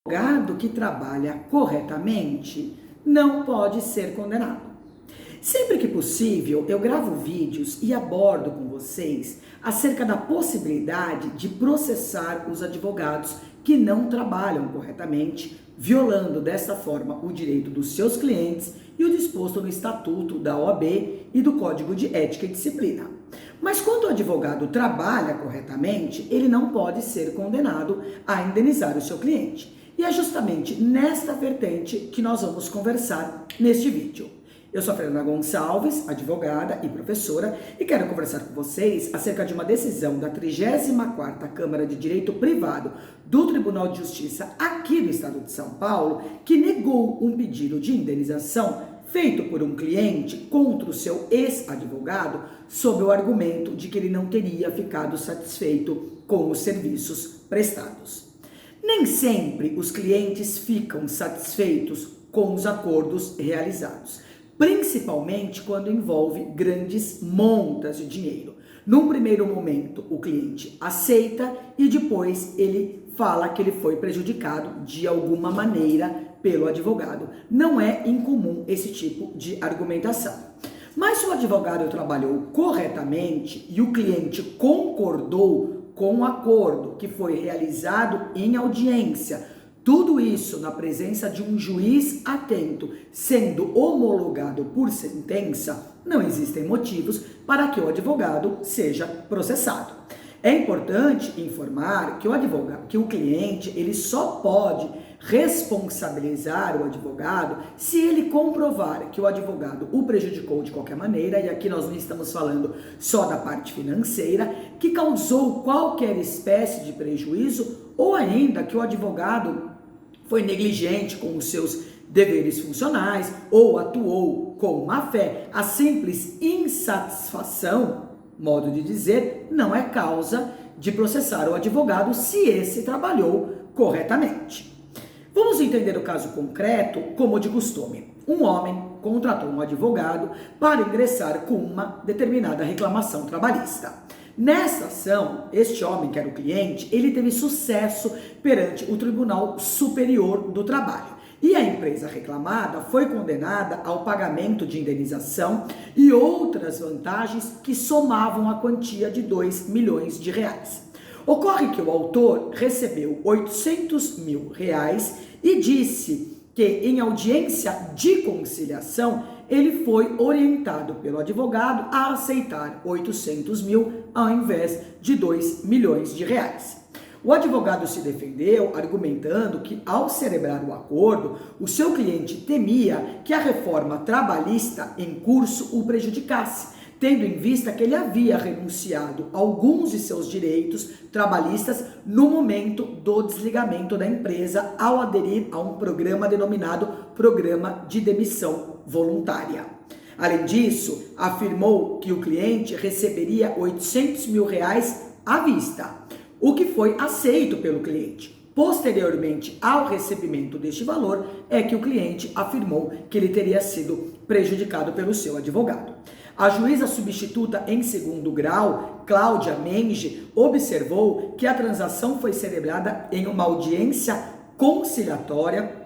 Advogado que trabalha corretamente não pode ser condenado. Sempre que possível, eu gravo vídeos e abordo com vocês acerca da possibilidade de processar os advogados que não trabalham corretamente, violando desta forma o direito dos seus clientes e o disposto no Estatuto da OAB e do Código de Ética e Disciplina. Mas quando o advogado trabalha corretamente, ele não pode ser condenado a indenizar o seu cliente. E é justamente nesta vertente que nós vamos conversar neste vídeo. Eu sou a Fernanda Gonçalves, advogada e professora, e quero conversar com vocês acerca de uma decisão da 34ª Câmara de Direito Privado do Tribunal de Justiça aqui do Estado de São Paulo, que negou um pedido de indenização feito por um cliente contra o seu ex-advogado sob o argumento de que ele não teria ficado satisfeito com os serviços prestados. Nem sempre os clientes ficam satisfeitos com os acordos realizados, principalmente quando envolve grandes montas de dinheiro. Num primeiro momento, o cliente aceita e depois ele fala que ele foi prejudicado de alguma maneira pelo advogado. Não é incomum esse tipo de argumentação. Mas se o advogado trabalhou corretamente e o cliente concordou com o acordo que foi realizado em audiência, tudo isso na presença de um juiz atento, sendo homologado por sentença, não existem motivos para que o advogado seja processado. É importante informar que o cliente ele só pode responsabilizar o advogado se ele comprovar que o advogado o prejudicou de qualquer maneira, e aqui nós não estamos falando só da parte financeira, que causou qualquer espécie de prejuízo, ou ainda que o advogado foi negligente com os seus deveres funcionais ou atuou com má fé. A simples insatisfação, modo de dizer, não é causa de processar o advogado se esse trabalhou corretamente. Vamos entender o caso concreto como de costume. Um homem contratou um advogado para ingressar com uma determinada reclamação trabalhista. Nessa ação, este homem, que era o cliente, ele teve sucesso perante o Tribunal Superior do Trabalho. E a empresa reclamada foi condenada ao pagamento de indenização e outras vantagens que somavam a quantia de R$2 milhões. Ocorre que o autor recebeu R$800 mil e disse que em audiência de conciliação ele foi orientado pelo advogado a aceitar 800 mil ao invés de R$2 milhões. O advogado se defendeu argumentando que, ao celebrar o acordo, o seu cliente temia que a reforma trabalhista em curso o prejudicasse, tendo em vista que ele havia renunciado a alguns de seus direitos trabalhistas no momento do desligamento da empresa ao aderir a um programa denominado Programa de Demissão Voluntária. Além disso, afirmou que o cliente receberia R$800 mil à vista, o que foi aceito pelo cliente. Posteriormente ao recebimento deste valor, é que o cliente afirmou que ele teria sido prejudicado pelo seu advogado. A juíza substituta em segundo grau, Cláudia Menge, observou que a transação foi celebrada em uma audiência conciliatória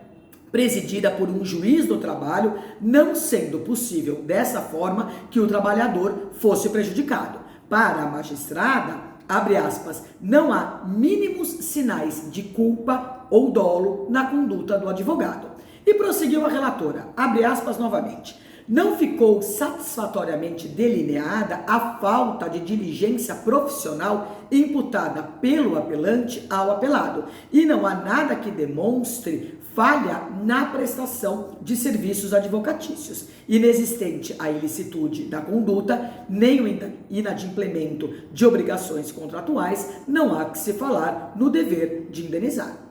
presidida por um juiz do trabalho, não sendo possível dessa forma que o trabalhador fosse prejudicado. Para a magistrada, abre aspas, não há mínimos sinais de culpa ou dolo na conduta do advogado. E prosseguiu a relatora, abre aspas novamente, não ficou satisfatoriamente delineada a falta de diligência profissional imputada pelo apelante ao apelado, e não há nada que demonstre falha na prestação de serviços advocatícios. Inexistente a ilicitude da conduta, nem o inadimplemento de obrigações contratuais, não há que se falar no dever de indenizar.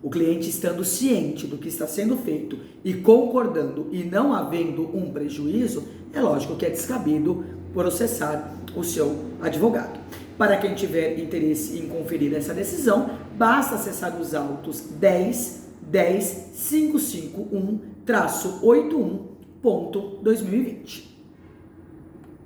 O cliente, estando ciente do que está sendo feito e concordando e não havendo um prejuízo, é lógico que é descabido processar o seu advogado. Para quem tiver interesse em conferir essa decisão, basta acessar os autos 10.551-81.2020.